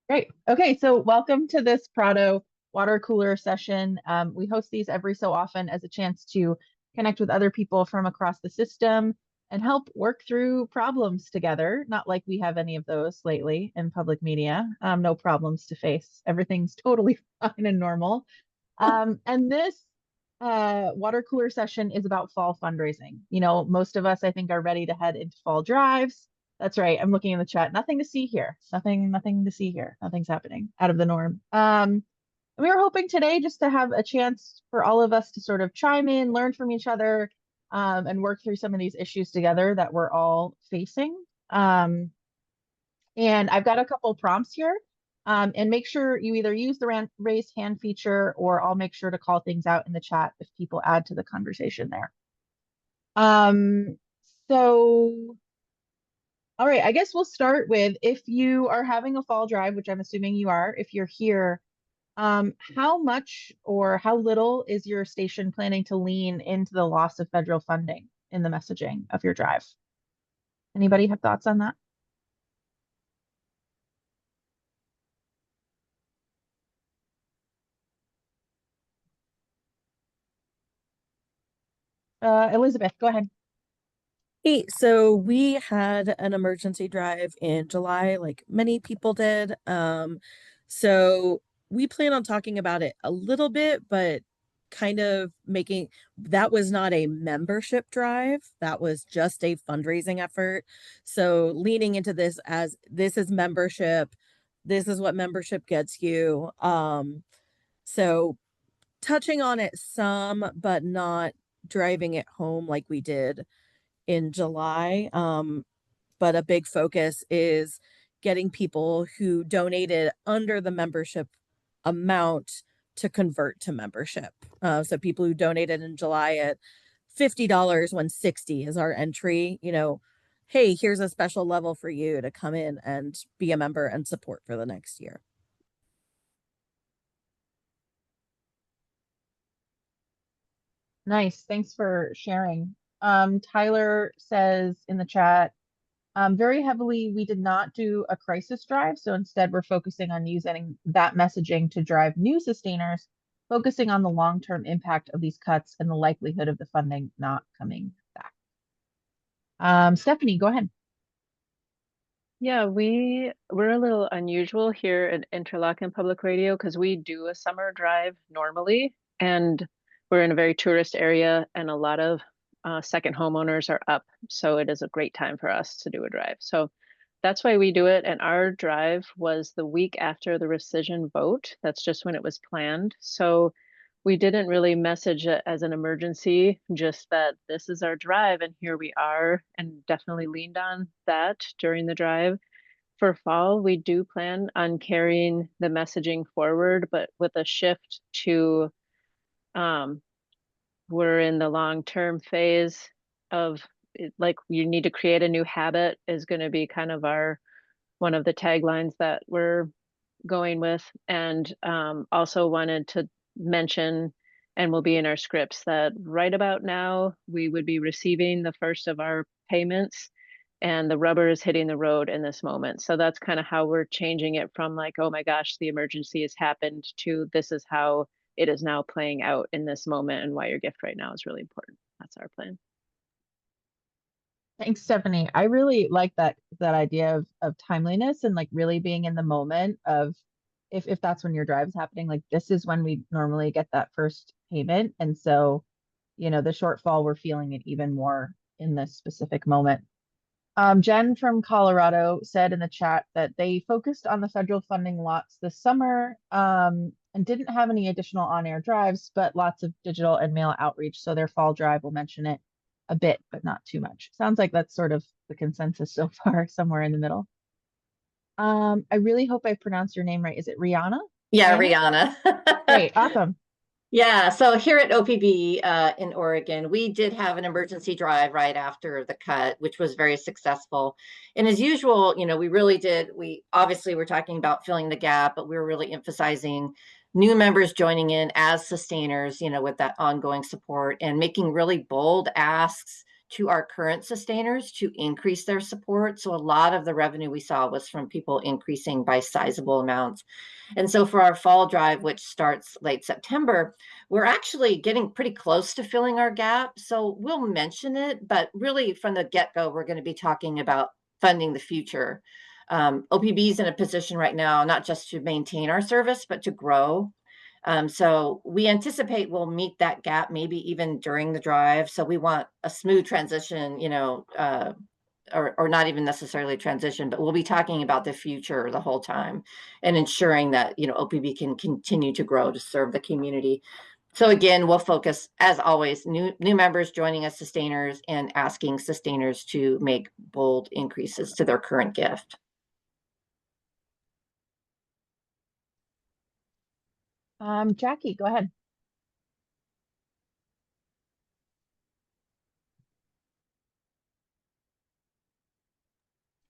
Great. Okay, so welcome to this PRADO water cooler session. We host these every so often as a chance to connect with other people from across the system and help work through problems together. Not like we have any of those lately in public media. No problems to face. Everything's totally fine and normal. And this water cooler session is about fall fundraising. Most of us, I think, are ready to head into fall drives. That's right. I'm looking in the chat. Nothing to see here. Nothing to see here. Nothing's happening out of the norm. We were hoping today just to have a chance for all of us to sort of chime in, learn from each other, and work through some of these issues together that we're all facing. And I've got a couple prompts here. And make sure you either use the raise hand feature or I'll make sure to call things out in the chat if people add to the conversation there. Um, so, all right, I guess we'll start with if you are having a fall drive, which I'm assuming you are, if you're here, how much or how little is your station planning to lean into the loss of federal funding in the messaging of your drive? Anybody have thoughts on that? Elizabeth, go ahead. Hey, so we had an emergency drive in July, like many people did. So we plan on talking about it a little bit, but kind of making that was not a membership drive. That was just a fundraising effort. So leaning into this as this is membership, this is what membership gets you. So touching on it some, but not driving it home like we did in July. But a big focus is getting people who donated under the membership amount to convert to membership. So people who donated in July at $50 when 60 is our entry, hey, here's a special level for you to come in and be a member and support for the next year. Nice. Thanks for sharing. Tyler says in the chat, very heavily, we did not do a crisis drive. So instead, we're focusing on using that messaging to drive new sustainers, focusing on the long-term impact of these cuts and the likelihood of the funding not coming back. Stephanie, go ahead. Yeah, we're a little unusual here at Interlochen Public Radio because we do a summer drive normally, and we're in a very tourist area, and a lot of second homeowners are up, so it is a great time for us to do a drive. So that's why we do it, and our drive was the week after the rescission vote. That's just when it was planned. So we didn't really message it as an emergency, just that this is our drive and here we are, and definitely leaned on that during the drive. For fall, we do plan on carrying the messaging forward, but with a shift to we're in the long-term phase of like you need to create a new habit is going to be kind of our one of the taglines that we're going with, and also wanted to mention, and will be in our scripts, that right about now we would be receiving the first of our payments and the rubber is hitting the road in this moment. So that's kind of how we're changing it from like, oh my gosh, the emergency has happened, to this is how it is now playing out in this moment and why your gift right now is really important. That's our plan. Thanks, Stephanie. I really like that idea of timeliness and like really being in the moment of if that's when your drive is happening, like this is when we normally get that first payment. And so, the shortfall, we're feeling it even more in this specific moment. Jen from Colorado said in the chat that they focused on the federal funding lots this summer, and didn't have any additional on-air drives, but lots of digital and mail outreach. So their fall drive will mention it a bit, but not too much. Sounds like that's sort of the consensus so far, somewhere in the middle. I really hope I pronounced your name right. Is it Rihanna? Yeah, Rihanna. Great, awesome. Yeah, so here at OPB in Oregon, we did have an emergency drive right after the cut, which was very successful. And as usual, we obviously were talking about filling the gap, but we were really emphasizing new members joining in as sustainers, with that ongoing support and making really bold asks to our current sustainers to increase their support. So a lot of the revenue we saw was from people increasing by sizable amounts. And so for our fall drive, which starts late September, we're actually getting pretty close to filling our gap. So we'll mention it, but really from the get-go, we're going to be talking about funding the future. OPB is in a position right now, not just to maintain our service, but to grow. So we anticipate we'll meet that gap maybe even during the drive. So we want a smooth transition, or not even necessarily transition, but we'll be talking about the future the whole time and ensuring that, OPB can continue to grow to serve the community. So again, we'll focus, as always, new members joining us sustainers and asking sustainers to make bold increases to their current gift. Jackie, go ahead.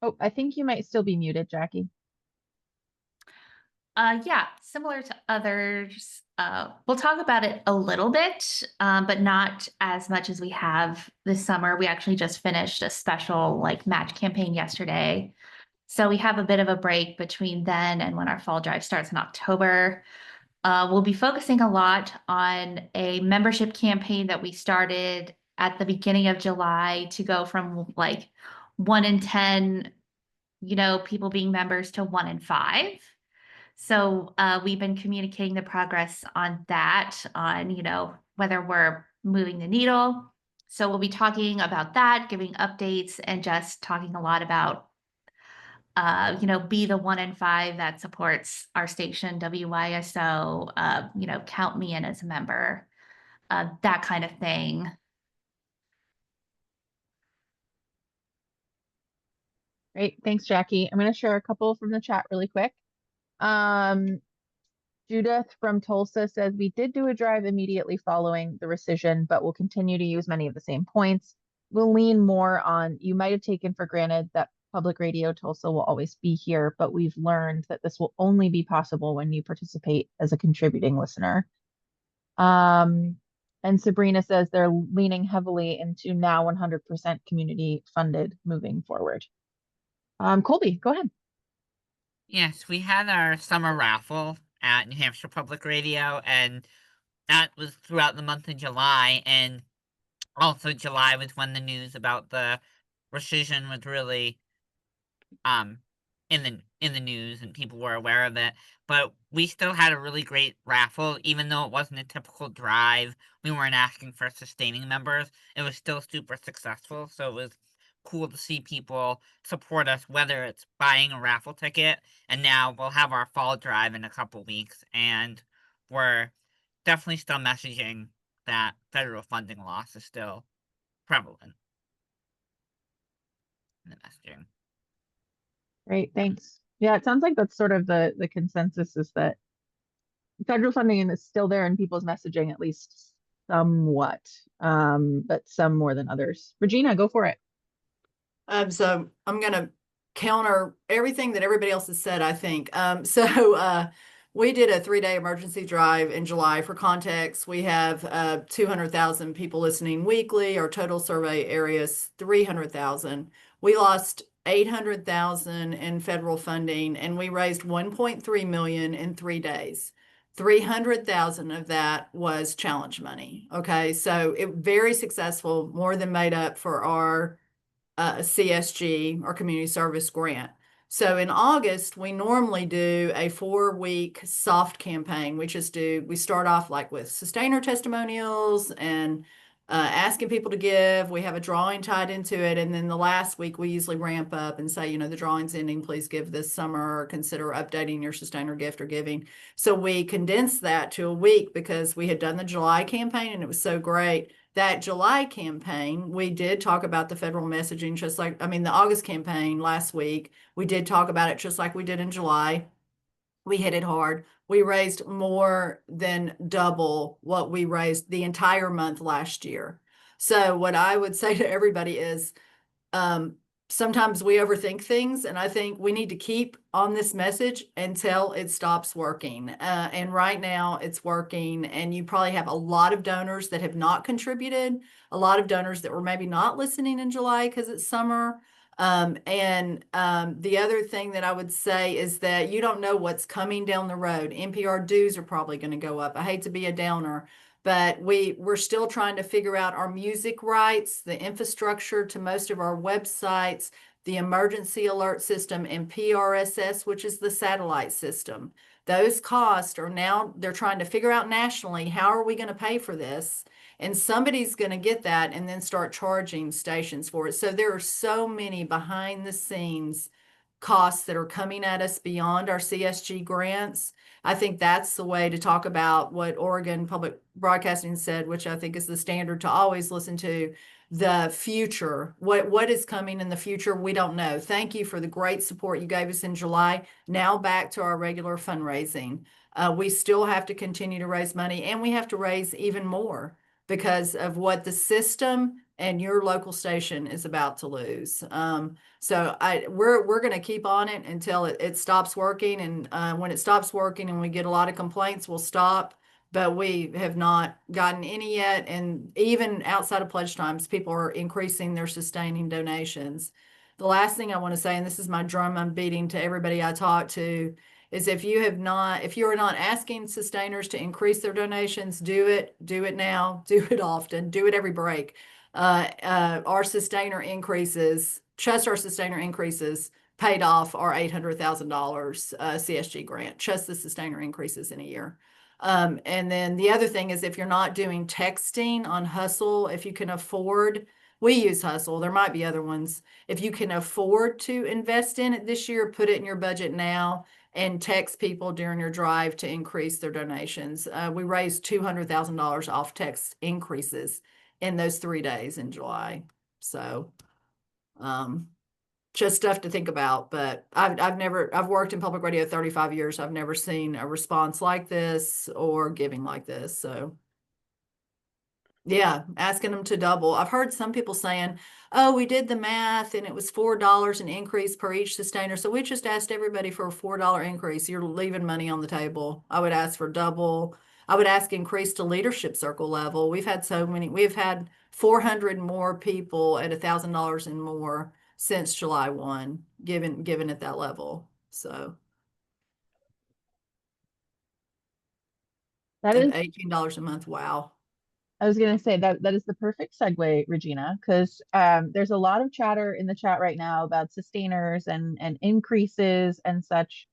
Oh, I think you might still be muted, Jackie. Yeah, similar to others. We'll talk about it a little bit, but not as much as we have this summer. We actually just finished a special match campaign yesterday. So we have a bit of a break between then and when our fall drive starts in October. We'll be focusing a lot on a membership campaign that we started at the beginning of July to go from 1 in 10, people being members to 1 in 5. So we've been communicating the progress on that, on, whether we're moving the needle. So we'll be talking about that, giving updates, and just talking a lot about, be the 1 in 5 that supports our station, WYSO, count me in as a member, that kind of thing. Great. Thanks, Jackie. I'm going to share a couple from the chat really quick. Judith from Tulsa says, we did do a drive immediately following the rescission, but we'll continue to use many of the same points. We'll lean more on, you might have taken for granted that Public Radio Tulsa will always be here, but we've learned that this will only be possible when you participate as a contributing listener. And Sabrina says they're leaning heavily into now 100% community funded moving forward. Colby, go ahead. Yes, we had our summer raffle at New Hampshire Public Radio, and that was throughout the month of July. And also, July was when the news about the rescission was really in the news, and people were aware of it. But we still had a really great raffle, even though it wasn't a typical drive. We weren't asking for sustaining members. It was still super successful, so it was cool to see people support us, whether it's buying a raffle ticket, and now we'll have our fall drive in a couple weeks, and we're definitely still messaging that federal funding loss is still prevalent in the messaging. Great, thanks. Yeah, it sounds like that's sort of the consensus, is that federal funding is still there in people's messaging, at least somewhat, but some more than others. Regina, go for it. So I'm going to counter everything that everybody else has said, I think. We did a 3-day emergency drive in July. For context, we have 200,000 people listening weekly. Our total survey area is 300,000. We lost 800,000 in federal funding, and we raised 1.3 million in 3 days. 300,000 of that was challenge money. Okay, so it very successful, more than made up for our CSG, our community service grant. So in August, we normally do a 4-week soft campaign. We start off with sustainer testimonials and asking people to give. We have a drawing tied into it. And then the last week, we usually ramp up and say, the drawing's ending, please give this summer, or consider updating your sustainer gift or giving. So we condensed that to a week because we had done the July campaign and it was so great. That July campaign, we did talk about the federal messaging, the August campaign last week, we did talk about it just like we did in July. We hit it hard. We raised more than double what we raised the entire month last year. So what I would say to everybody is, sometimes we overthink things, and I think we need to keep on this message until it stops working. And right now it's working, and you probably have a lot of donors that have not contributed, a lot of donors that were maybe not listening in July because it's summer. The other thing that I would say is that you don't know what's coming down the road. NPR dues are probably going to go up. I hate to be a downer, but we're still trying to figure out our music rights, the infrastructure to most of our websites, the emergency alert system, and PRSS, which is the satellite system. Those costs are now, they're trying to figure out nationally, how are we going to pay for this? And somebody's going to get that and then start charging stations for it. So there are so many behind the scenes costs that are coming at us beyond our CSG grants. I think that's the way to talk about what Oregon Public Broadcasting said, which I think is the standard to always listen to. The future, what is coming in the future, we don't know. Thank you for the great support you gave us in July. Now back to our regular fundraising. We still have to continue to raise money, and we have to raise even more because of what the system and your local station is about to lose. So we're going to keep on it until it stops working. And when it stops working and we get a lot of complaints, we'll stop. But we have not gotten any yet. And even outside of pledge times, people are increasing their sustaining donations. The last thing I want to say, and this is my drum I'm beating to everybody I talk to, is if you are not asking sustainers to increase their donations, do it now, do it often, do it every break. Our sustainer increases, just our sustainer increases paid off our $800,000 CSG grant, just the sustainer increases in a year. And then the other thing is, if you're not doing texting on Hustle, if you can afford, we use Hustle, there might be other ones. If you can afford to invest in it this year, put it in your budget now and text people during your drive to increase their donations. We raised $200,000 off text increases in those 3 days in July. So, just stuff to think about. But I've worked in public radio 35 years. I've never seen a response like this or giving like this. So yeah, asking them to double. I've heard some people saying, oh, we did the math and it was $4 an increase per each sustainer. So we just asked everybody for a $4 increase. You're leaving money on the table. I would ask for double. I would ask increase to leadership circle level. We've had 400 more people at $1,000 and more since July 1, given at that level. So That and is, $18 a month. Wow. I was going to say that is the perfect segue, Regina, because there's a lot of chatter in the chat right now about sustainers and increases and such.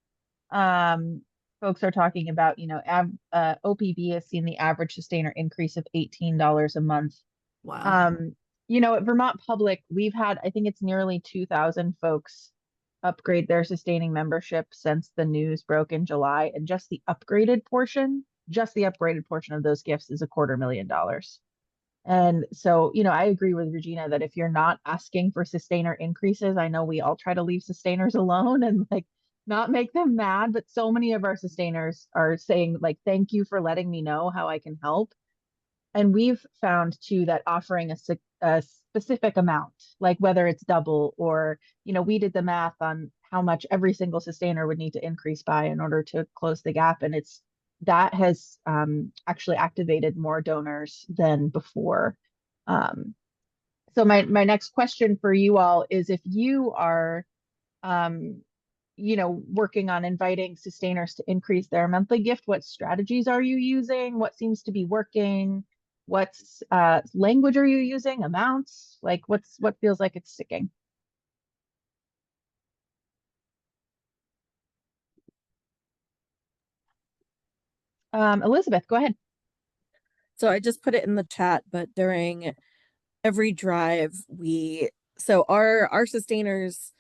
Folks are talking about, OPB has seen the average sustainer increase of $18 a month. Wow. At Vermont Public, we've had, I think it's nearly 2,000 folks upgrade their sustaining membership since the news broke in July, and just the upgraded portion of those gifts is $250,000. And so, I agree with Regina that if you're not asking for sustainer increases, I know we all try to leave sustainers alone and like not make them mad, but so many of our sustainers are saying like, thank you for letting me know how I can help. And we've found too that offering a specific amount, like whether it's double or, we did the math on how much every single sustainer would need to increase by in order to close the gap. And that has actually activated more donors than before. So my next question for you all is, if you are, working on inviting sustainers to increase their monthly gift, what strategies are you using? What seems to be working? What's language are you using? Amounts? Like what feels like it's sticking? Elizabeth, go ahead. So I just put it in the chat, but during every drive, our sustainers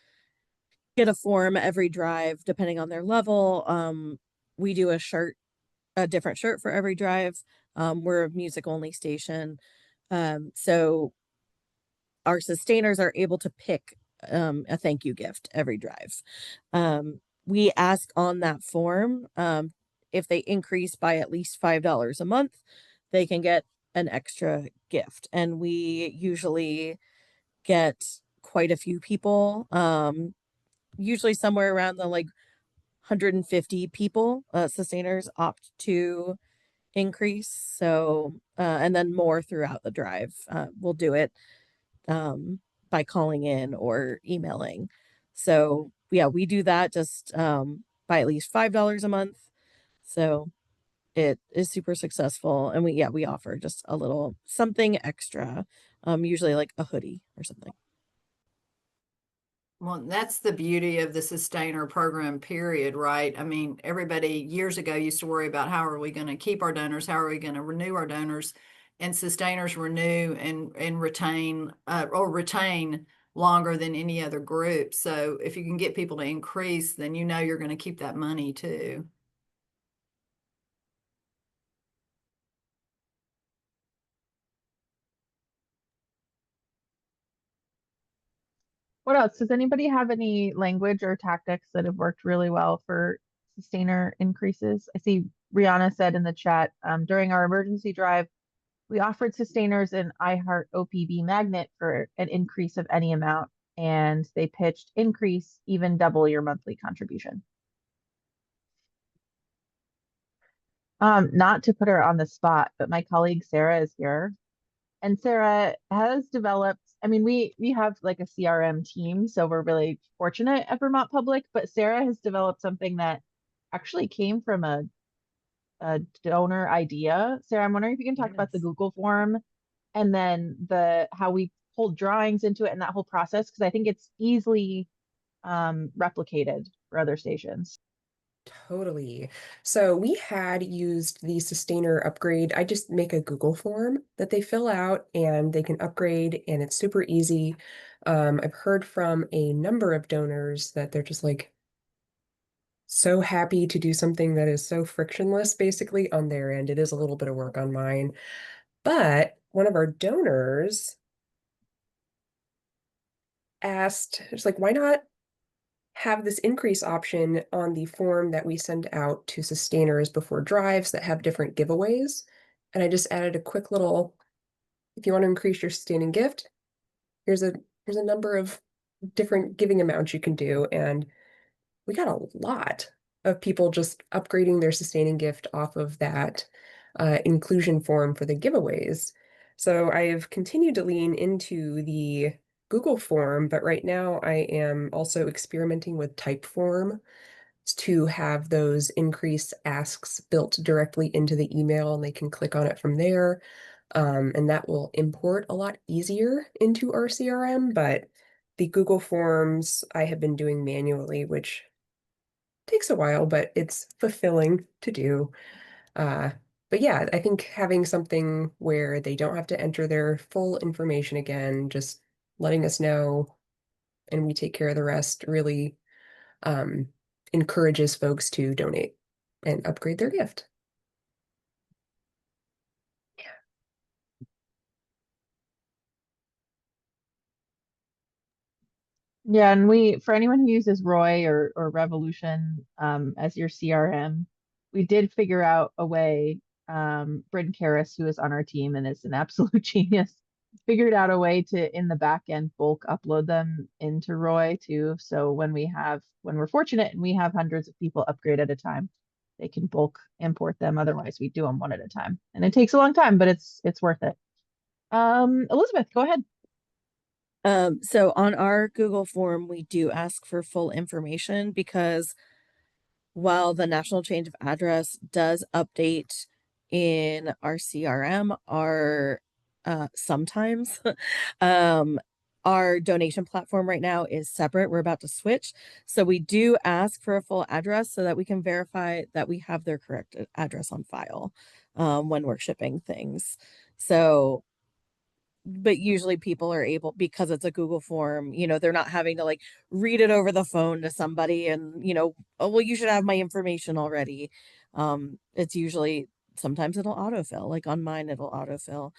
get a form every drive depending on their level. We do a different shirt for every drive. We're a music only station. So our sustainers are able to pick a thank you gift every drive. We ask on that form, if they increase by at least $5 a month, they can get an extra gift. And we usually get quite a few people, usually somewhere around the like 150 people, sustainers opt to increase. So, and then more throughout the drive. We'll do it by calling in or emailing. So yeah, we do that just by at least $5 a month. So it is super successful, and we offer just a little something extra, usually like a hoodie or something. Well, that's the beauty of the sustainer program, period, right? I mean, everybody years ago used to worry about how are we going to keep our donors? How are we going to renew our donors? And sustainers renew and retain or retain longer than any other group. So if you can get people to increase, then you know you're going to keep that money too. What else? Does anybody have any language or tactics that have worked really well for sustainer increases? I see Rihanna said in the chat, during our emergency drive, we offered sustainers an iHeart OPB magnet for an increase of any amount, and they pitched increase even double your monthly contribution. Not to put her on the spot, but my colleague Sarah is here. And Sarah has developed, I mean, we have like a CRM team, so we're really fortunate at Vermont Public, but Sarah has developed something that actually came from a donor idea. Sarah, I'm wondering if you can talk about the Google form and then how we pulled drawings into it and that whole process, because I think it's easily replicated for other stations. Totally. So we had used the sustainer upgrade. I just make a Google form that they fill out and they can upgrade, and it's super easy. I've heard from a number of donors that they're just like so happy to do something that is so frictionless basically on their end. It is a little bit of work on mine, but one of our donors asked, it's like, why not have this increase option on the form that we send out to sustainers before drives that have different giveaways? And I just added a quick little, if you want to increase your sustaining gift, here's a number of different giving amounts you can do. And we got a lot of people just upgrading their sustaining gift off of that inclusion form for the giveaways. So I have continued to lean into the Google form, but right now I am also experimenting with Typeform to have those increase asks built directly into the email, and they can click on it from there. And that will import a lot easier into our CRM, but the Google Forms I have been doing manually, which takes a while, but it's fulfilling to do. But yeah, I think having something where they don't have to enter their full information again, just letting us know and we take care of the rest really encourages folks to donate and upgrade their gift. Yeah, and for anyone who uses Roy or Revolution as your CRM, we did figure out a way. Bryn Karras, who is on our team and is an absolute genius, figured out a way to in the back end bulk upload them into Roy too. So when we're fortunate and we have hundreds of people upgrade at a time, they can bulk import them. Otherwise, we do them one at a time, and it takes a long time, but it's worth it. Elizabeth, go ahead. So on our Google form, we do ask for full information because while the national change of address does update in our CRM, sometimes our donation platform right now is separate. We're about to switch. So we do ask for a full address so that we can verify that we have their correct address on file when we're shipping things. So but usually people are able, because it's a Google form, they're not having to like read it over the phone to somebody and, oh, well, you should have my information already. It's usually, sometimes it'll autofill, like on mine, it'll autofill.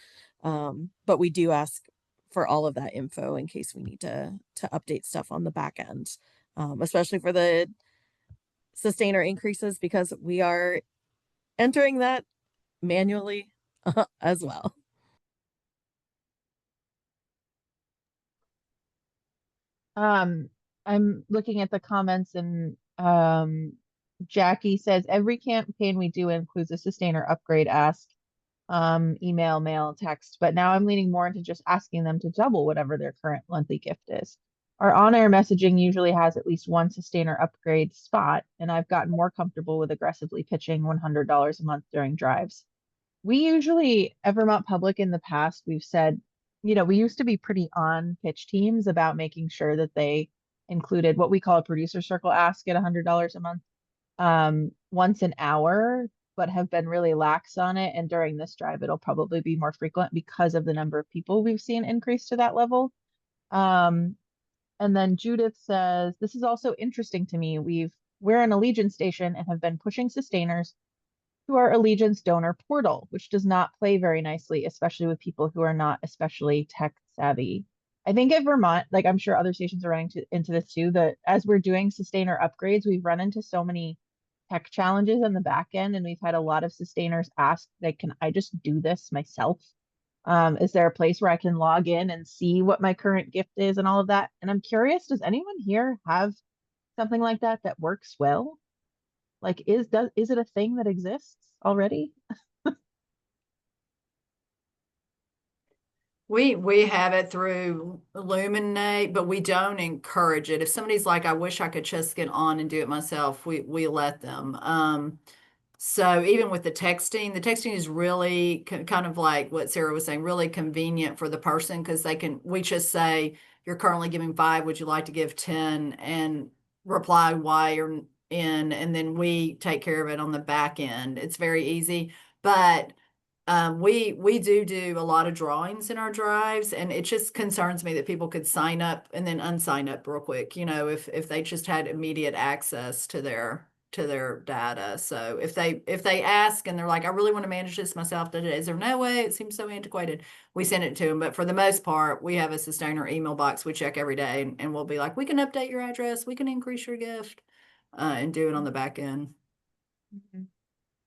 But we do ask for all of that info in case we need to update stuff on the back end, especially for the sustainer increases, because we are entering that manually as well. I'm looking at the comments and Jackie says every campaign we do includes a sustainer upgrade ask, email, mail, text, but now I'm leaning more into just asking them to double whatever their current monthly gift is. Our on-air messaging usually has at least one sustainer upgrade spot, and I've gotten more comfortable with aggressively pitching $100 a month during drives. We usually, at Vermont Public in the past, we've said, we used to be pretty on pitch teams about making sure that they included what we call a producer circle ask at $100 a month, once an hour, but have been really lax on it. And during this drive, it'll probably be more frequent because of the number of people we've seen increase to that level. And then Judith says, this is also interesting to me. We're an Allegiance station and have been pushing sustainers to our Allegiance donor portal, which does not play very nicely, especially with people who are not especially tech savvy. I think at Vermont, like I'm sure other stations are running into this too, that as we're doing sustainer upgrades, we've run into so many tech challenges on the back end, and we've had a lot of sustainers ask, like, can I just do this myself? Is there a place where I can log in and see what my current gift is and all of that? And I'm curious, does anyone here have something like that that works well? Like, is it a thing that exists already? We have it through Illuminate, but we don't encourage it. If somebody's like, I wish I could just get on and do it myself, we let them. So even with the texting is really kind of like what Sarah was saying, really convenient for the person, because we just say, you're currently giving 5, would you like to give 10, and reply Y or N, and then we take care of it on the back end. It's very easy, but we do a lot of drawings in our drives, and it just concerns me that people could sign up and then unsign up real quick, if they just had immediate access to their data. So if they ask and they're like, I really want to manage this myself, is there no way? It seems so antiquated. We send it to them, but for the most part, we have a sustainer email box we check every day, and we'll be like, we can update your address, we can increase your gift, and do it on the back end.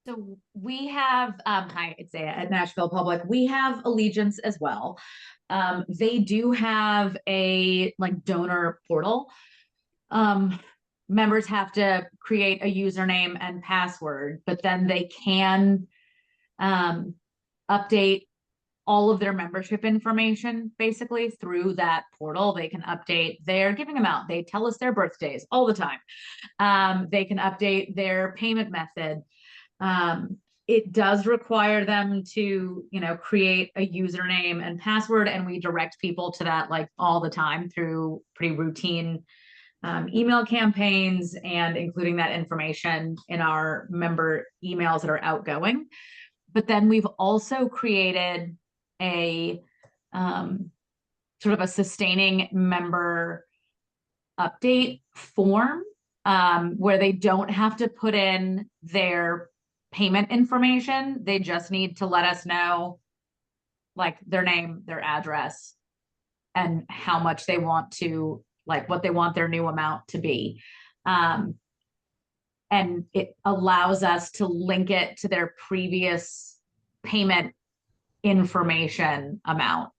So we have, hi, it's Zaya at Nashville Public. We have Allegiance as well. They do have a donor portal. Members have to create a username and password, but then they can update all of their membership information basically through that portal. They can update their giving amount. They tell us their birthdays all the time. They can update their payment method. It does require them to, create a username and password, and we direct people to that all the time through pretty routine email campaigns, and including that information in our member emails that are outgoing. But then we've also created a sort of a sustaining member update form where they don't have to put in their payment information. They just need to let us know their name, their address, and how much they want to, what they want their new amount to be. And it allows us to link it to their previous payment information amount,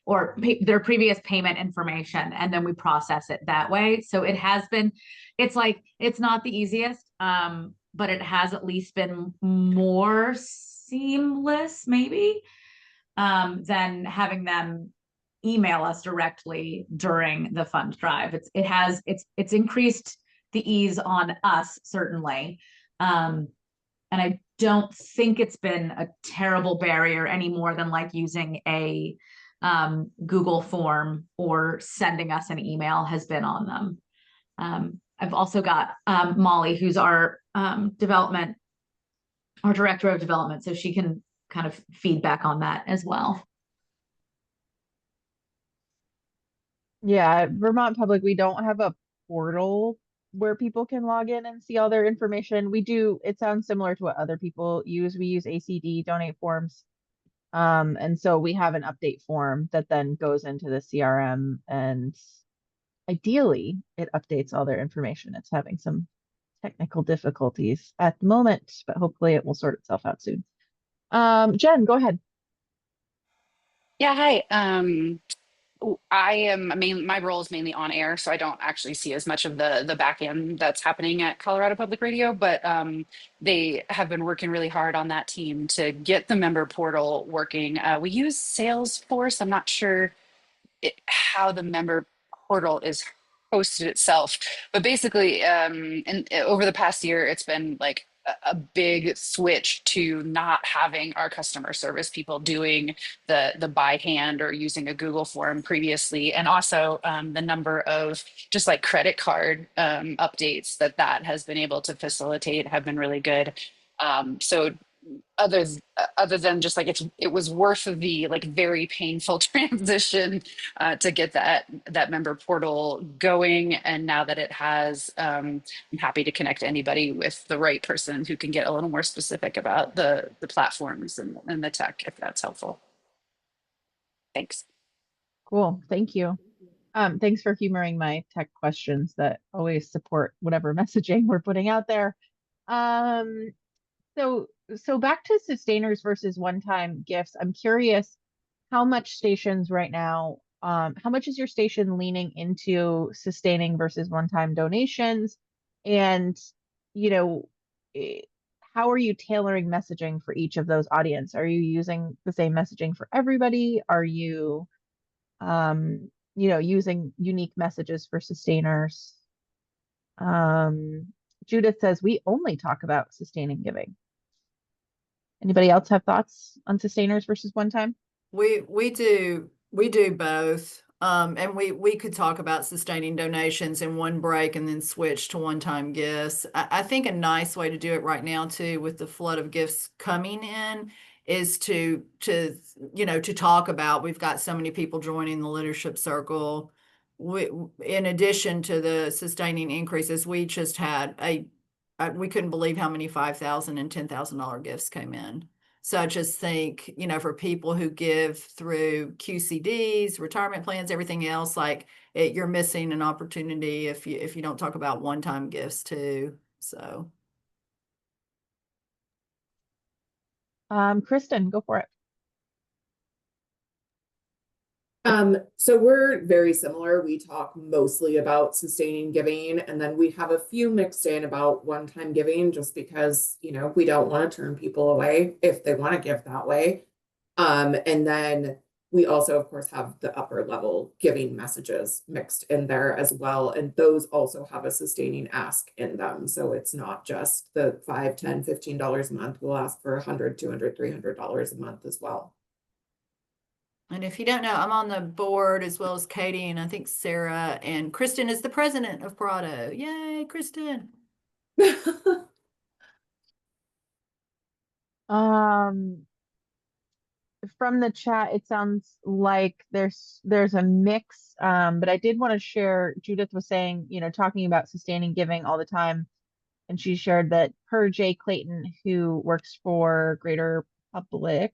or their previous payment information, and then we process it that way. So it's not the easiest, but it has at least been more seamless maybe than having them email us directly during the fund drive. It's increased the ease on us, certainly. And I don't think it's been a terrible barrier any more than using a Google form or sending us an email has been on them. I've also got Molly, who's our director of development, so she can kind of feedback on that as well. Yeah, Vermont Public, we don't have a portal where people can log in and see all their information. It sounds similar to what other people use. We use ACD donate forms. And so we have an update form that then goes into the CRM, and ideally it updates all their information. It's having some technical difficulties at the moment, but hopefully it will sort itself out soon. Jen, go ahead. Yeah, hi. my role is mainly on air, so I don't actually see as much of the back end that's happening at Colorado Public Radio, but they have been working really hard on that team to get the member portal working. We use Salesforce. I'm not sure how the member portal is hosted itself, but basically and over the past year it's been like a big switch to not having our customer service people doing the by hand or using a Google form previously, and also the number of just like credit card updates that has been able to facilitate have been really good. So other than just like it was worth the like very painful transition to get that member portal going, and now that it has, I'm happy to connect anybody with the right person who can get a little more specific about the platforms and the tech, if that's helpful. Thanks. Cool. Thank you. Thanks for humoring my tech questions that always support whatever messaging we're putting out there. So back to sustainers versus one-time gifts. I'm curious how much stations right now, how much is your station leaning into sustaining versus one-time donations? And, you know, how are you tailoring messaging for each of those audience? Are you using the same messaging for everybody? Are you, using unique messages for sustainers? Judith says we only talk about sustaining giving. Anybody else have thoughts on sustainers versus one time? We do both. And we could talk about sustaining donations in one break and then switch to one-time gifts. I think a nice way to do it right now too, with the flood of gifts coming in, is to talk about, we've got so many people joining the leadership circle. In addition to the sustaining increases, we just had we couldn't believe how many $5,000 and $10,000 gifts came in. So I just think, for people who give through QCDs, retirement plans, everything else, like you're missing an opportunity if you don't talk about one-time gifts too. So, Kristen, go for it. So we're very similar. We talk mostly about sustaining giving, and then we have a few mixed in about one-time giving, just because, we don't want to turn people away if they want to give that way. And then we also, of course, have the upper level giving messages mixed in there as well. And those also have a sustaining ask in them. So it's not just the $5, $10, $15 a month. We'll ask for $100, $200, $300 a month as well. and if you don't know, I'm on the board as well as Katie, and I think Sarah, and Kristen is the president of PRADO. Yay, Kristen. From the chat, it sounds like there's a mix, but I did want to share, Judith was saying, talking about sustaining giving all the time, and she shared that per Jay Clayton, who works for Greater Public,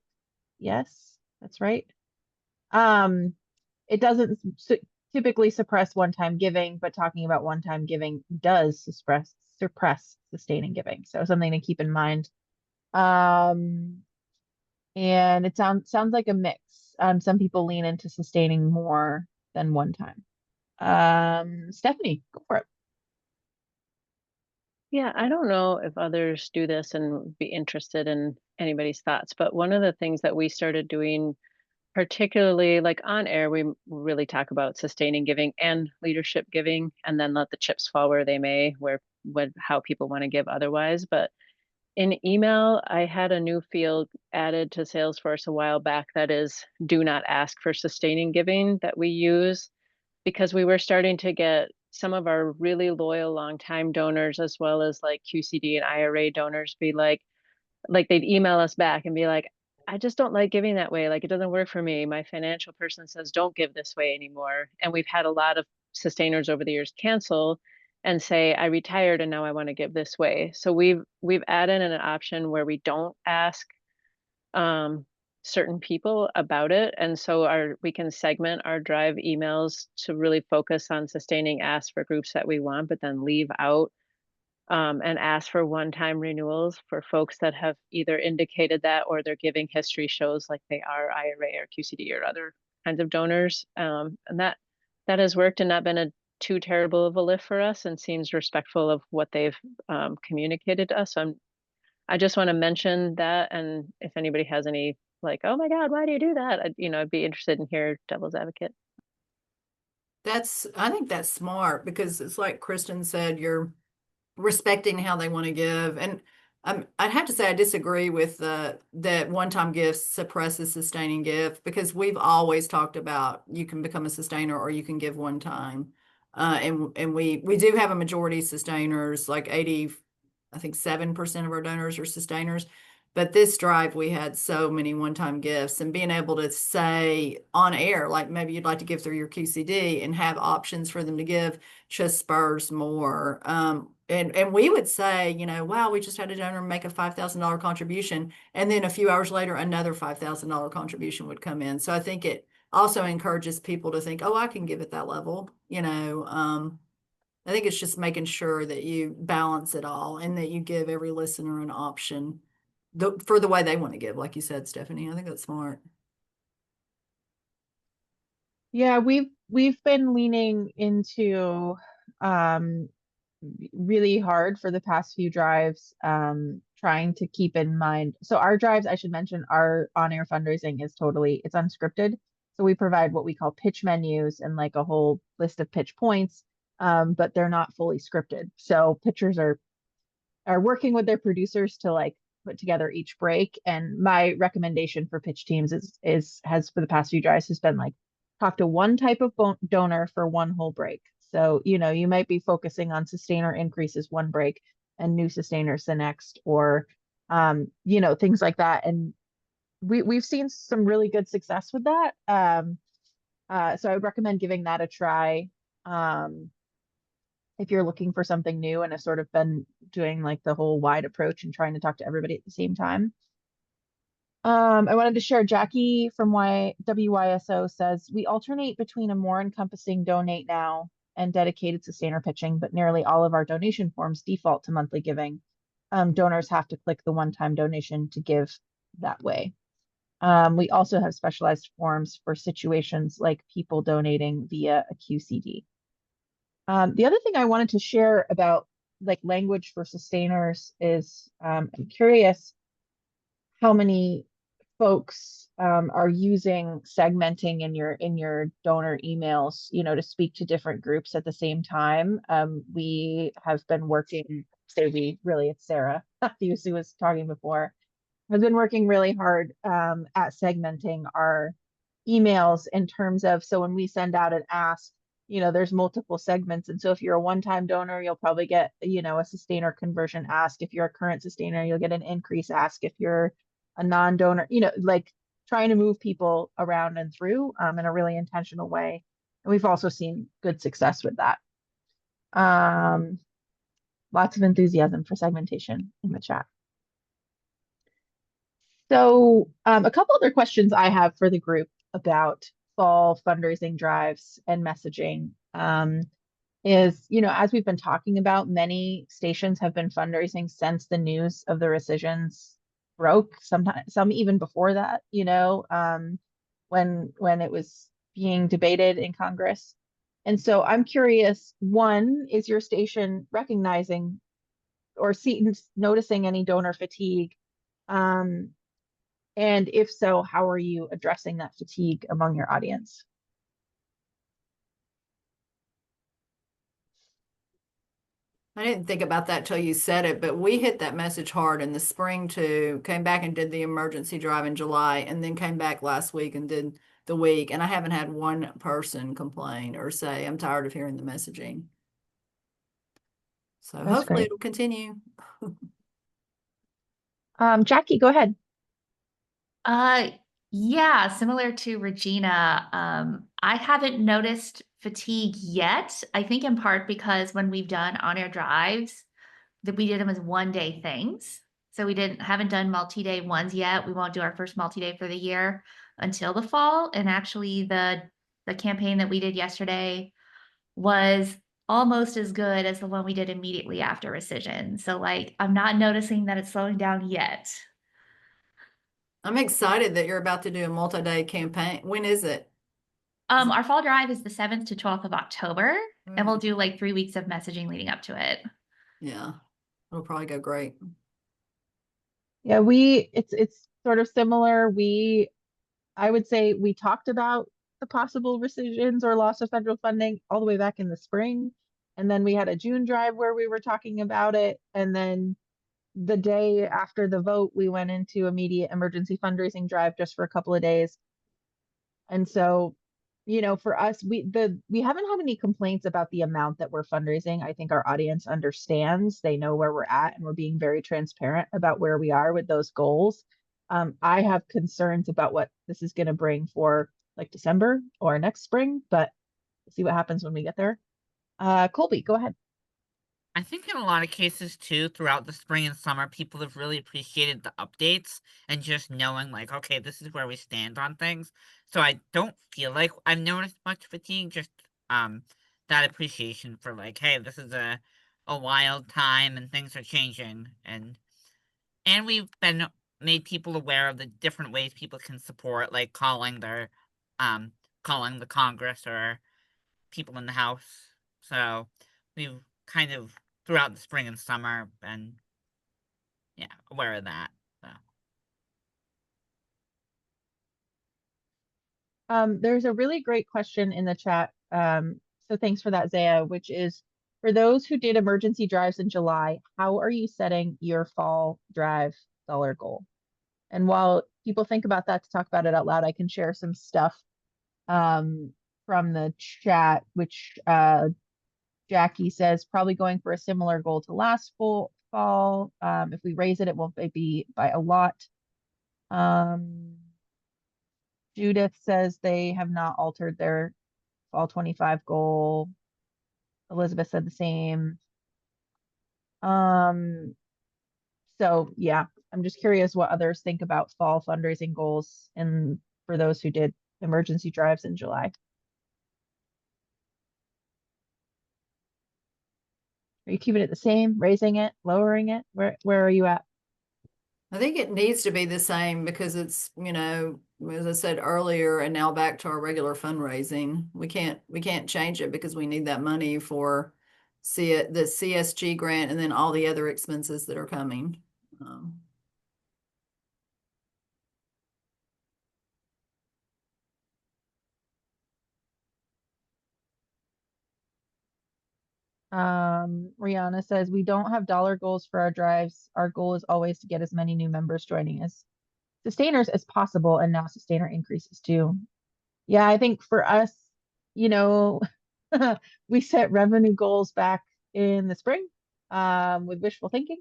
yes, that's right. It doesn't typically suppress one-time giving, but talking about one-time giving does suppress sustaining giving. So something to keep in mind. And it sounds like a mix. Some people lean into sustaining more than one time. Stephanie, go for it. Yeah, I don't know if others do this and be interested in anybody's thoughts, but one of the things that we started doing, particularly like on air, we really talk about sustaining giving and leadership giving, and then let the chips fall where they may, how people want to give otherwise. But in email, I had a new field added to Salesforce a while back that is do not ask for sustaining giving, that we use because we were starting to get some of our really loyal longtime donors, as well as like QCD and IRA donors, be like they'd email us back and be like, I just don't like giving that way. Like, it doesn't work for me. My financial person says don't give this way anymore. And we've had a lot of sustainers over the years cancel and say, I retired and now I want to give this way. So we've added in an option where we don't ask certain people about it. And so we can segment our drive emails to really focus on sustaining asks for groups that we want, but then leave out and ask for one-time renewals for folks that have either indicated that or their giving history shows like they are IRA or QCD or other kinds of donors. And that has worked and not been a too terrible of a lift for us, and seems respectful of what they've communicated to us. So I just want to mention that, and if anybody has any like, oh my God, why do you do that? I'd be interested in hear devil's advocate. I think that's smart, because it's like Kristen said, you're respecting how they want to give. And I'd have to say I disagree with that one-time gift suppresses sustaining gift, because we've always talked about you can become a sustainer or you can give one time. And we do have a majority sustainers, like 80, I think 7% of our donors are sustainers. But this drive, we had so many one-time gifts, and being able to say on air, like maybe you'd like to give through your QCD and have options for them to give, just spurs more. And we would say, wow, we just had a donor make a $5,000 contribution. And then a few hours later, another $5,000 contribution would come in. So I think it also encourages people to think, oh, I can give at that level. I think it's just making sure that you balance it all, and that you give every listener an option for the way they want to give, like you said, Stephanie. I think that's smart. Yeah, we've been leaning into really hard for the past few drives, trying to keep in mind. So our drives, I should mention, our on-air fundraising is it's unscripted. So we provide what we call pitch menus and like a whole list of pitch points, but they're not fully scripted. So pitchers are working with their producers to like put together each break. And my recommendation for pitch teams has for the past few drives has been like, talk to one type of donor for one whole break. So, you might be focusing on sustainer increases one break and new sustainers the next, or, things like that. And we've seen some really good success with that. So I would recommend giving that a try. If you're looking for something new and have sort of been doing like the whole wide approach and trying to talk to everybody at the same time. I wanted to share, Jackie from WYSO says, we alternate between a more encompassing donate now and dedicated sustainer pitching, but nearly all of our donation forms default to monthly giving. Donors have to click the one-time donation to give that way. We also have specialized forms for situations like people donating via a QCD. The other thing I wanted to share about like language for sustainers is I'm curious how many folks are using segmenting in your donor emails, to speak to different groups at the same time. We have been working, it's Sarah Matthews who was talking before, has been working really hard at segmenting our emails in terms of, so when we send out an ask, there's multiple segments. And so if you're a one-time donor, you'll probably get, a sustainer conversion ask. If you're a current sustainer, you'll get an increase ask. If you're a non-donor, like trying to move people around and through in a really intentional way. And we've also seen good success with that. Lots of enthusiasm for segmentation in the chat. So a couple other questions I have for the group about fall fundraising drives and messaging is, as we've been talking about, many stations have been fundraising since the news of the rescissions broke, sometimes some even before that, when it was being debated in Congress. And so I'm curious, one, is your station recognizing or noticing any donor fatigue? And if so, how are you addressing that fatigue among your audience? I didn't think about that till you said it, but we hit that message hard in the spring too. Came back and did the emergency drive in July, and then came back last week and did the week. And I haven't had one person complain or say, I'm tired of hearing the messaging. So That's hopefully great. it'll continue. Jackie, go ahead. Yeah, similar to Regina, I haven't noticed fatigue yet. I think in part because when we've done on-air drives, that we did them as one-day things. So we haven't done multi-day ones yet. We won't do our first multi-day for the year until the fall. And actually the campaign that we did yesterday was almost as good as the one we did immediately after rescission. So like, I'm not noticing that it's slowing down yet. I'm excited that you're about to do a multi-day campaign. When is it? Our fall drive is the 7th to 12th of October, and we'll Mm. do like 3 weeks of messaging leading up to it. Yeah, it'll probably go great. Yeah, it's sort of similar. I would say we talked about the possible rescissions or loss of federal funding all the way back in the spring. And then we had a June drive where we were talking about it. And then the day after the vote, we went into immediate emergency fundraising drive just for a couple of days. And so, for us, we haven't had any complaints about the amount that we're fundraising. I think our audience understands. They know where we're at, and we're being very transparent about where we are with those goals. I have concerns about what this is going to bring for like December or next spring, but we'll see what happens when we get there. Colby, go ahead. I think in a lot of cases too, throughout the spring and summer, people have really appreciated the updates and just knowing like, okay, this is where we stand on things. So I don't feel like I've noticed much fatigue, just that appreciation for like, hey, this is a wild time and things are changing, and we've been made people aware of the different ways people can support, like um calling the Congress or people in the House. So we've kind of throughout the spring and summer been, yeah, aware of that. So There's a really great question in the chat. So thanks for that, Zaya, which is for those who did emergency drives in July, how are you setting your fall drive dollar goal? And while people think about that to talk about it out loud, I can share some stuff from the chat, which Jackie says probably going for a similar goal to last fall. If we raise it, it won't be by a lot. Judith says they have not altered their fall 25 goal. Elizabeth said the same. So yeah, I'm just curious what others think about fall fundraising goals and for those who did emergency drives in July. Are you keeping it the same, raising it, lowering it? Where are you at? I think it needs to be the same because it's, as I said earlier, and now back to our regular fundraising. We can't change it because we need that money for the CSG grant and then all the other expenses that are coming. Rihanna says we don't have dollar goals for our drives. Our goal is always to get as many new members joining as sustainers as possible, and now sustainer increases too. Yeah, I think for us, you know, we set revenue goals back in the spring with wishful thinking.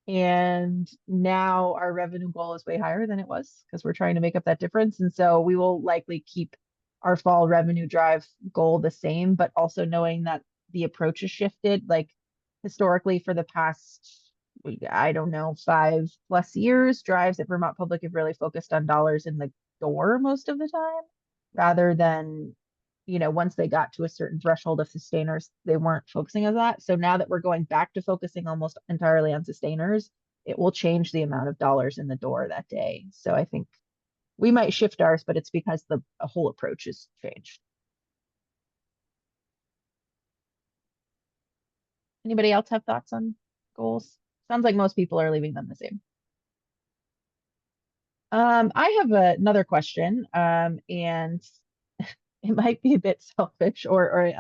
And now our revenue goal is way higher than it was because we're trying to make up that difference. And so we will likely keep our fall revenue drive goal the same, but also knowing that the approach has shifted. Like historically for the past, I don't know, 5+ years, drives at Vermont Public have really focused on dollars in the door most of the time rather than once they got to a certain threshold of sustainers, they weren't focusing on that. So now that we're going back to focusing almost entirely on sustainers, it will change the amount of dollars in the door that day. So I think we might shift ours, but it's because the whole approach has changed. Anybody else have thoughts on goals? Sounds like most people are leaving them the same. I have another question, and it might be a bit selfish or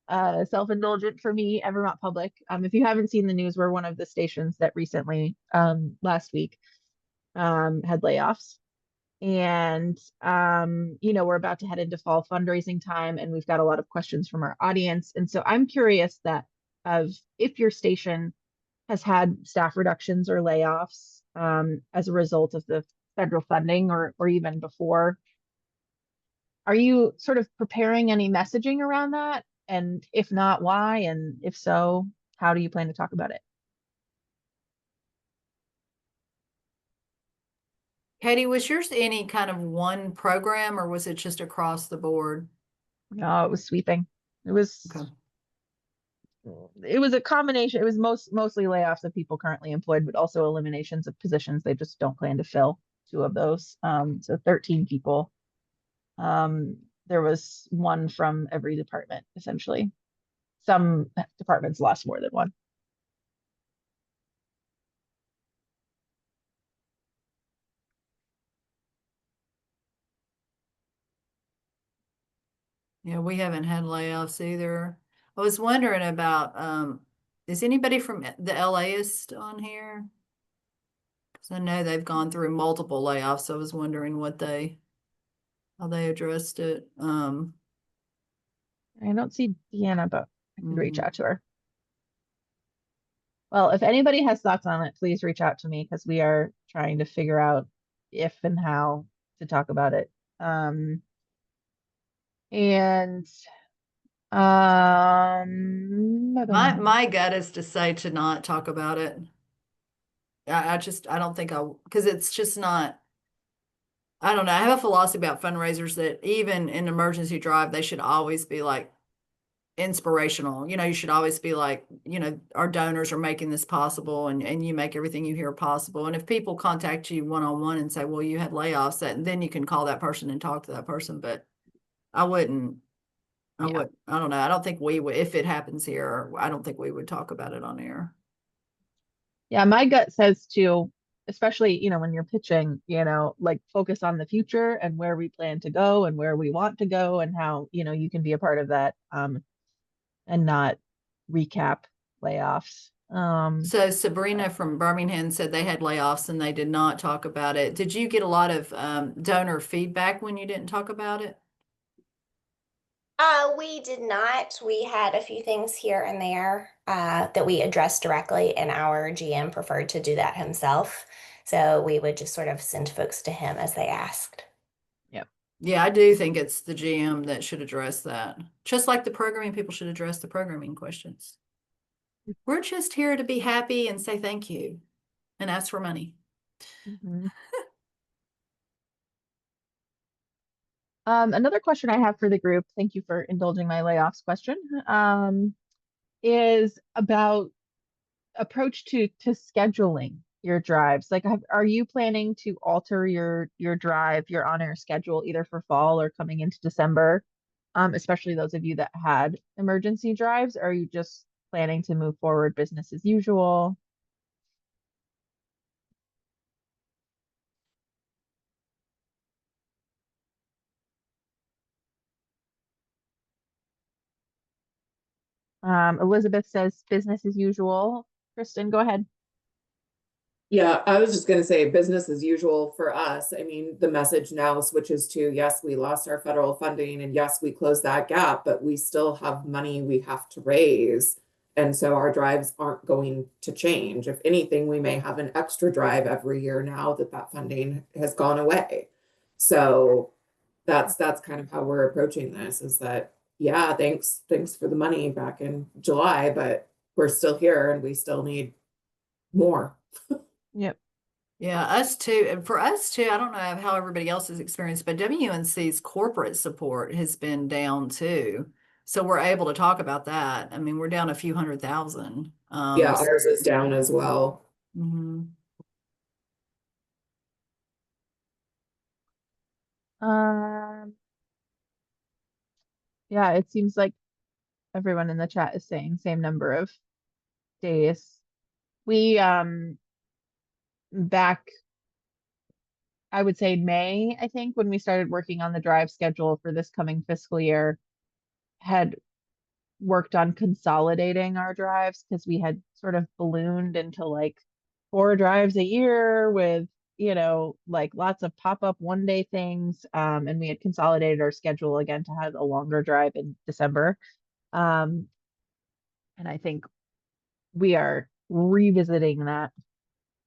self-indulgent for me, Vermont Public. If you haven't seen the news, we're one of the stations that recently, last week, had layoffs. And we're about to head into fall fundraising time, and we've got a lot of questions from our audience. And so I'm curious if your station has had staff reductions or layoffs as a result of the federal funding or even before. Are you sort of preparing any messaging around that? And if not, why? And if so, how do you plan to talk about it? Katie, was yours any kind of one program or was it just across the board? No, it was sweeping. It was Okay. It was a combination. It was mostly layoffs of people currently employed, but also eliminations of positions they just don't plan to fill. 2 of those. So 13 people. there was one from every department, essentially. Some departments lost more than one. Yeah, we haven't had layoffs either. I was wondering about, is anybody from the LAist on here? Because I know they've gone through multiple layoffs. So I was wondering how they addressed it. I don't see Deanna, but I could reach Mhm. out to her. Well, if anybody has thoughts on it, please reach out to me because we are trying to figure out if and how to talk about it. And My gut is to say to not talk about it. I don't think because it's just not, I don't know. I have a philosophy about fundraisers that even in emergency drive, they should always be like inspirational. You should always be like, our donors are making this possible, and you make everything you hear possible. And if people contact you one-on-one and say, well, you had layoffs, then you can call that person and talk to that person. But I wouldn't, I Yeah. don't know. I don't think we would, if it happens here, I don't think we would talk about it on air. Yeah, my gut says to, especially, when you're pitching, like focus on the future and where we plan to go and where we want to go and how, you can be a part of that, and not recap layoffs. So Sabrina from Birmingham said they had layoffs and they did not talk about it. Did you get a lot of donor feedback when you didn't talk about it? We did not. We had a few things here and there that we addressed directly, and our GM preferred to do that himself. So we would just sort of send folks to him as they asked. Yep. Yeah, I do think it's the GM that should address that. Just like the programming people should address the programming questions. We're just here to be happy and say thank you and ask for money. Mhm. Another question I have for the group, thank you for indulging my layoffs question, is about approach to scheduling your drives. Like, are you planning to alter your drive, your on-air schedule, either for fall or coming into December? Especially those of you that had emergency drives, or are you just planning to move forward business as usual? Elizabeth says business as usual. Kristen, go ahead. Yeah, I was just going to say business as usual for us. I mean, the message now switches to, yes, we lost our federal funding and yes, we closed that gap, but we still have money we have to raise. And so our drives aren't going to change. If anything, we may have an extra drive every year now that funding has gone away. So that's kind of how we're approaching this, is that, yeah, thanks for the money back in July, but we're still here and we still need more. Yep. Yeah, us too. And for us too, I don't know how everybody else has experienced, but WNC's corporate support has been down too. So we're able to talk about that. I mean, we're down a few $100,000. Yeah, ours is down as well. Mhm. Yeah, it seems like everyone in the chat is saying same number of days. We back, I would say May, I think, when we started working on the drive schedule for this coming fiscal year, had worked on consolidating our drives because we had sort of ballooned into like 4 drives a year with, like lots of pop-up one-day things. And we had consolidated our schedule again to have a longer drive in December. And I think we are revisiting that,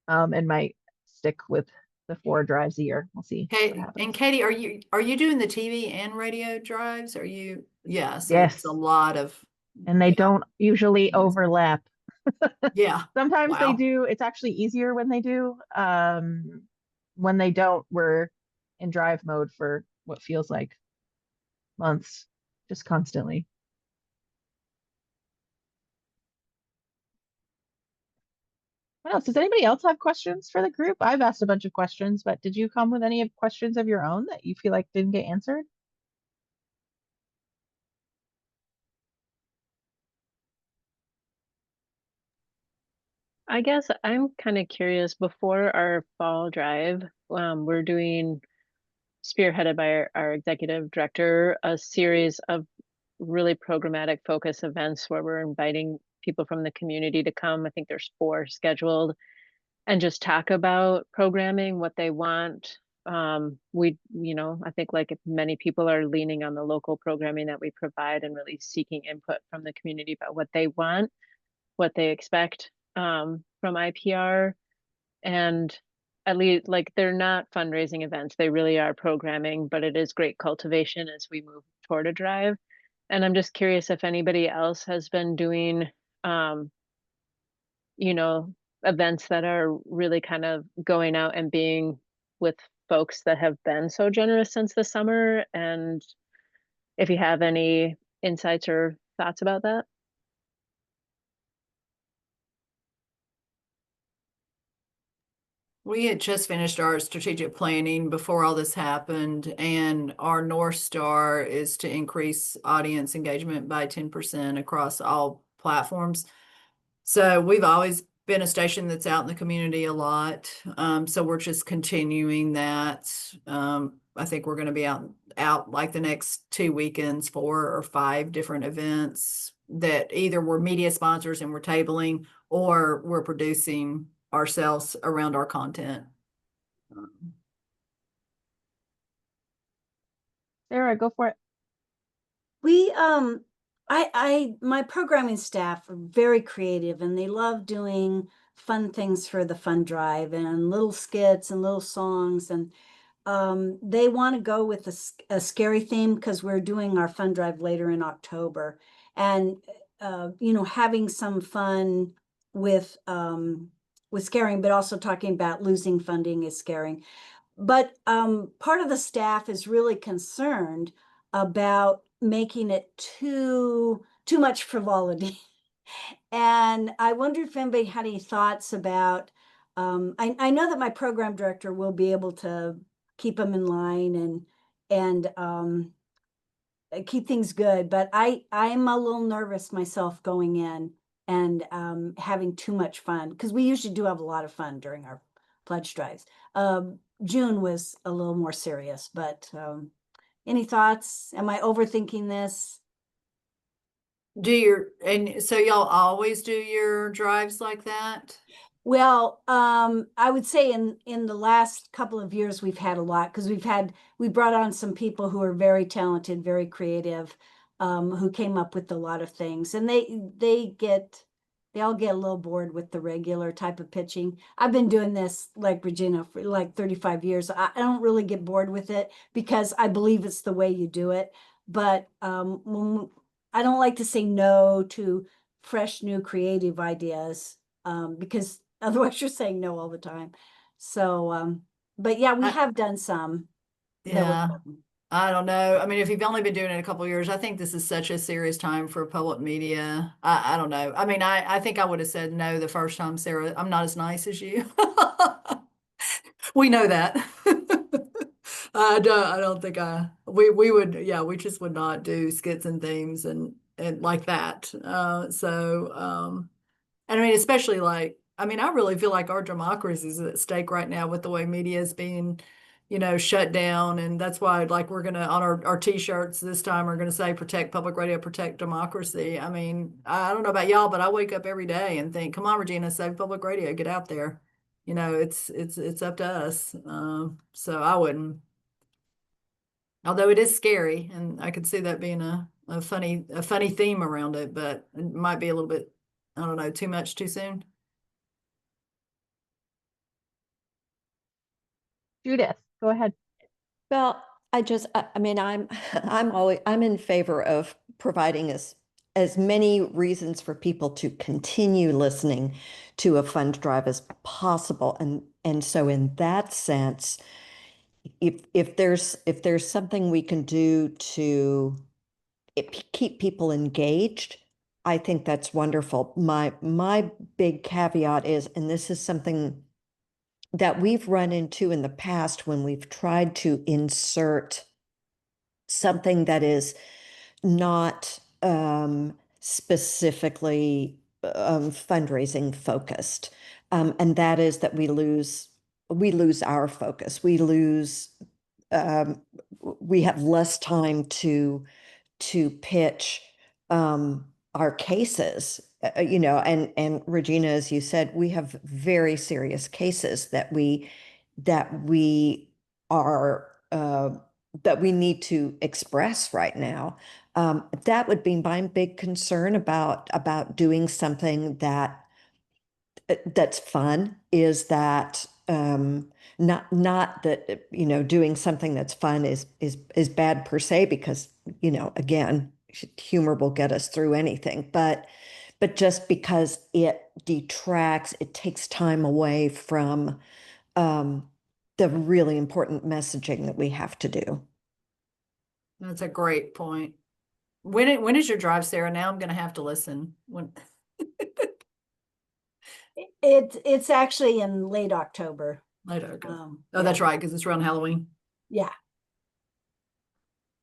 and might stick with the 4 drives a year. We'll see what Okay, happens. and Katie, are you doing the TV and radio drives? Are you? Yeah, so Yes. it's a lot of. And they Yeah. don't usually overlap. Yeah. Sometimes they Wow. do. It's actually easier when they do. When they don't, we're in drive mode for what feels like months, just constantly. What else? Does anybody else have questions for the group? I've asked a bunch of questions, but did you come with any questions of your own that you feel like didn't get answered? I guess I'm kind of curious, before our fall drive, we're doing, spearheaded by our executive director, a series of really programmatic focus events where we're inviting people from the community to come. I think there's 4 scheduled, and just talk about programming, what they want. I think like many people are leaning on the local programming that we provide and really seeking input from the community about what they want, what they expect from IPR. And at least, like, they're not fundraising events, they really are programming, but it is great cultivation as we move toward a drive. And I'm just curious if anybody else has been doing um, you know, events that are really kind of going out and being with folks that have been so generous since the summer. And if you have any insights or thoughts about that. We had just finished our strategic planning before all this happened, and our North Star is to increase audience engagement by 10% across all platforms. So we've always been a station that's out in the community a lot. So we're just continuing that. I think we're going to be out like the next 2 weekends, 4 or 5 different events that either we're media sponsors and we're tabling, or we're producing ourselves around our content. Sarah, go for it. We my programming staff are very creative, and they love doing fun things for the fund drive and little skits and little songs, and they want to go with a scary theme because we're doing our fund drive later in October, and having some fun with scaring, but also talking about losing funding is scaring. But part of the staff is really concerned about making it too much frivolity. And I wonder if anybody had any thoughts about, I know that my program director will be able to keep them in line and keep things good, but I'm a little nervous myself going in and having too much fun, because we usually do have a lot of fun during our pledge drives. June was a little more serious, but any thoughts? Am I overthinking this? And so y'all always do your drives like that? Well, I would say in the last couple of years we've had a lot, because we brought on some people who are very talented, very creative, who came up with a lot of things, and they all get a little bored with the regular type of pitching. I've been doing this, like Regina, for like 35 years. I don't really get bored with it because I believe it's the way you do it. But I don't like to say no to fresh, new, creative ideas, because otherwise you're saying no all the time. So, but yeah, we have done some. Yeah. I don't know. I mean, if you've only been doing it a couple of years, I think this is such a serious time for public media. I don't know. I mean, I think I would have said no the first time, Sarah. I'm not as nice as you. We know that. I don't think we would, yeah, we just would not do skits and themes and like that. And I mean, especially like, I mean, I really feel like our democracy is at stake right now with the way media is being, shut down. And that's why, like, we're going to, on our t-shirts this time, we're going to say, protect public radio, protect democracy. I mean, I don't know about y'all, but I wake up every day and think, come on, Regina, save public radio, get out there. It's up to us. So I wouldn't, although it is scary, and I could see that being a funny theme around it, but it might be a little bit, I don't know, too much too soon. Judith, go ahead. Well, I mean, I'm in favor of providing as many reasons for people to continue listening to a fund drive as possible. And so in that sense, if there's something we can do to keep people engaged, I think that's wonderful. My big caveat is, and this is something that we've run into in the past when we've tried to insert something that is not specifically fundraising focused. And that is that we lose our focus. We have less time to pitch our cases, and Regina, as you said, we have very serious cases that we are that we need to express right now. That would be my big concern about doing something that's fun, is that not that doing something that's fun is bad per se, because again, humor will get us through anything, but just because it detracts, it takes time away from the really important messaging that we have to do. That's a great point. When is your drive, Sarah? Now I'm going to have to listen. When It's actually in late October. later? Okay. Yeah. That's right, because it's around Halloween. Yeah.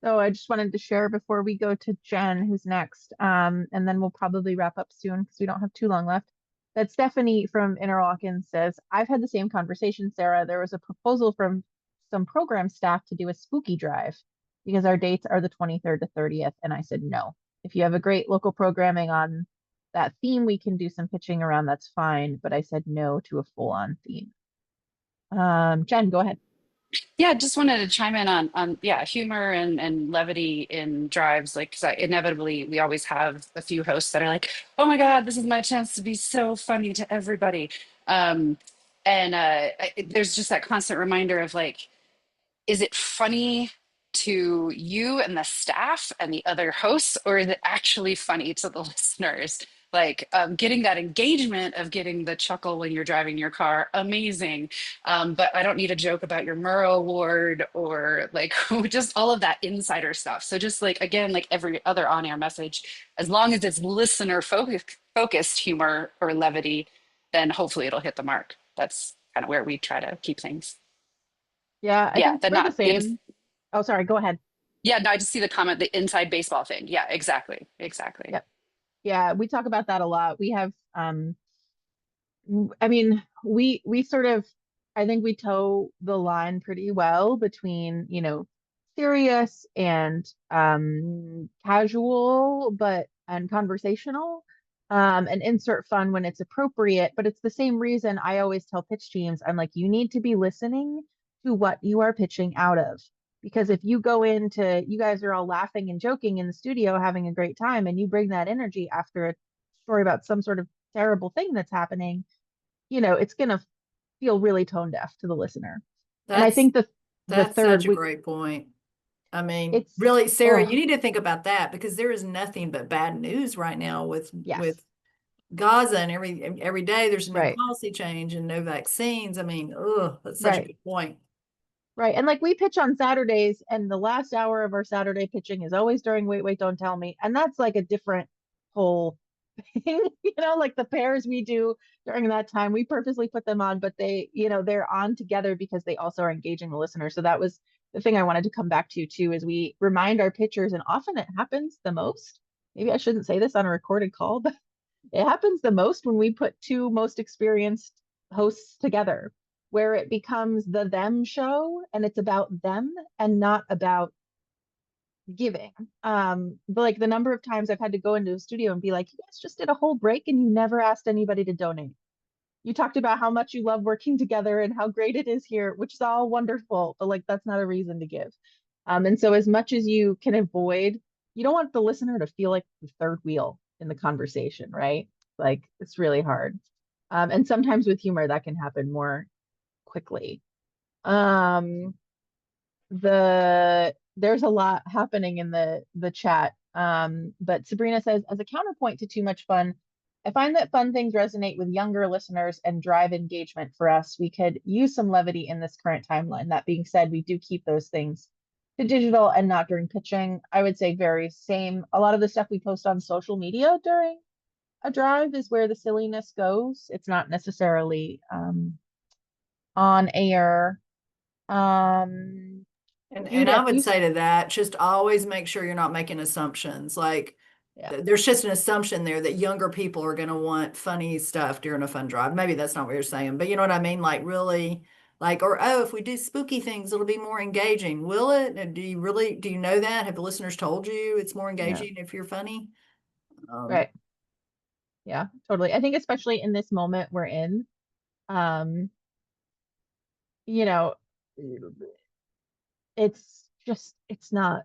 So I just wanted to share before we go to Jen, who's next, and then we'll probably wrap up soon because we don't have too long left. That Stephanie from Interlochen says, I've had the same conversation, Sarah. There was a proposal from some program staff to do a spooky drive because our dates are the 23rd to 30th. And I said, no. If you have a great local programming on that theme, we can do some pitching around. That's fine. But I said no to a full-on theme. Jen, go ahead. Yeah, just wanted to chime in on yeah, humor and levity in drives. Like, 'cause inevitably we always have a few hosts that are like, "Oh my God, this is my chance to be so funny to everybody." And there's just that constant reminder of like, is it funny to you and the staff and the other hosts, or is it actually funny to the listeners? Like, getting that engagement of getting the chuckle when you're driving your car, amazing. But I don't need a joke about your Murrow Award or like just all of that insider stuff. So just like, again, like every other on-air message, as long as it's listener focused humor or levity, then hopefully it'll hit the mark. That's kind of where we try to keep things. Yeah, I Yeah, think the we're the not same. Oh, sorry, go ahead. yeah, no, I just see the comment, the inside baseball thing. Yeah, exactly. Exactly. Yep. Yeah, we talk about that a lot. We have I mean, we sort of, I think we toe the line pretty well between, serious and casual, and conversational, and insert fun when it's appropriate. But it's the same reason I always tell pitch teams, I'm like, you need to be listening to what you are pitching out of. Because if you go into, you guys are all laughing and joking in the studio, having a great time, and you bring that energy after a story about some sort of terrible thing that's happening, it's going to feel really tone deaf to the listener. And I think the That's third such a great point. I mean, it's really, Sarah, you need to think about that, because there is nothing but bad news right now with Gaza, and every day there's a new policy change and no vaccines. I mean, that's such a good point. Right. And like we pitch on Saturdays, and the last hour of our Saturday pitching is always during Wait, Don't Tell Me. And that's like a different whole thing, like the pairs we do during that time, we purposely put them on, but they're on together because they also are engaging the listener. So that was the thing I wanted to come back to too, is we remind our pitchers, and often it happens the most. Maybe I shouldn't say this on a recorded call, but it happens the most when we put two most experienced hosts together, where it becomes the them show and it's about them and not about giving. But like the number of times I've had to go into a studio and be like, you guys just did a whole break and you never asked anybody to donate. You talked about how much you love working together and how great it is here, which is all wonderful, but like that's not a reason to give. And so as much as you can avoid, you don't want the listener to feel like the third wheel in the conversation, right? Like it's really hard. And sometimes with humor that can happen more quickly. There's a lot happening in the chat. But Sabrina says, as a counterpoint to too much fun, I find that fun things resonate with younger listeners and drive engagement for us. We could use some levity in this current timeline. That being said, we do keep those things to digital and not during pitching. I would say very same. A lot of the stuff we post on social media during a drive is where the silliness goes. It's not necessarily on air. And I would say to that, just always make sure you're not making assumptions. Like, Yeah. there's just an assumption there that younger people are going to want funny stuff during a fund drive. Maybe that's not what you're saying, but you know what I mean? Like really like, or, oh, if we do spooky things, it'll be more engaging. Will it? And do you know that? Have the listeners told you it's more engaging if you're funny? Right. Yeah, totally. I think especially in this moment we're in, you know, it's not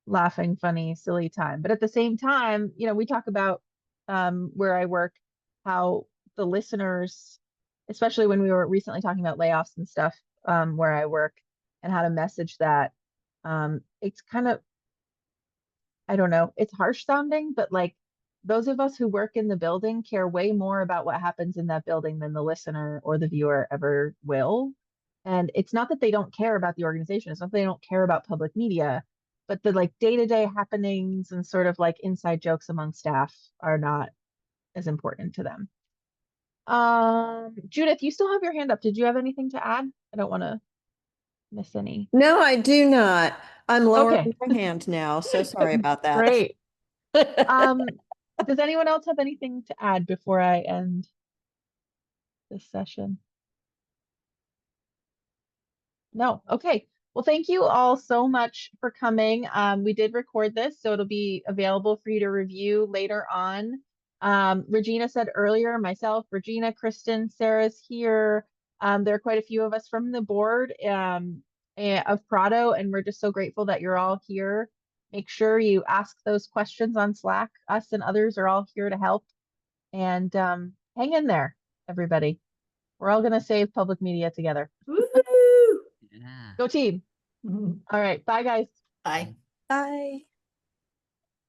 laughing, funny, silly time. But at the same time, we talk about where I work, how the listeners, especially when we were recently talking about layoffs and stuff, where I work and how to message that. It's kind of, I don't know, it's harsh sounding, but like those of us who work in the building care way more about what happens in that building than the listener or the viewer ever will. And it's not that they don't care about the organization, it's not that they don't care about public media, but the like day-to-day happenings and sort of like inside jokes among staff are not as important to them. Judith, you still have your hand up. Did you have anything to add? I don't want to miss any. No, I do not. I'm lowering Okay. my hand now, so sorry about that. Great. Does anyone else have anything to add before I end this session? No. Okay. Well, thank you all so much for coming. We did record this, so it'll be available for you to review later on. Regina said earlier, myself, Regina, Kristen, Sarah's here. There are quite a few of us from the board of PRADO, and we're just so grateful that you're all here. Make sure you ask those questions on Slack. Us and others are all here to help. And hang in there, everybody. We're all going to save public media together. Woo-hoo! Yeah. Go team. All right. Bye, guys. Bye. Bye.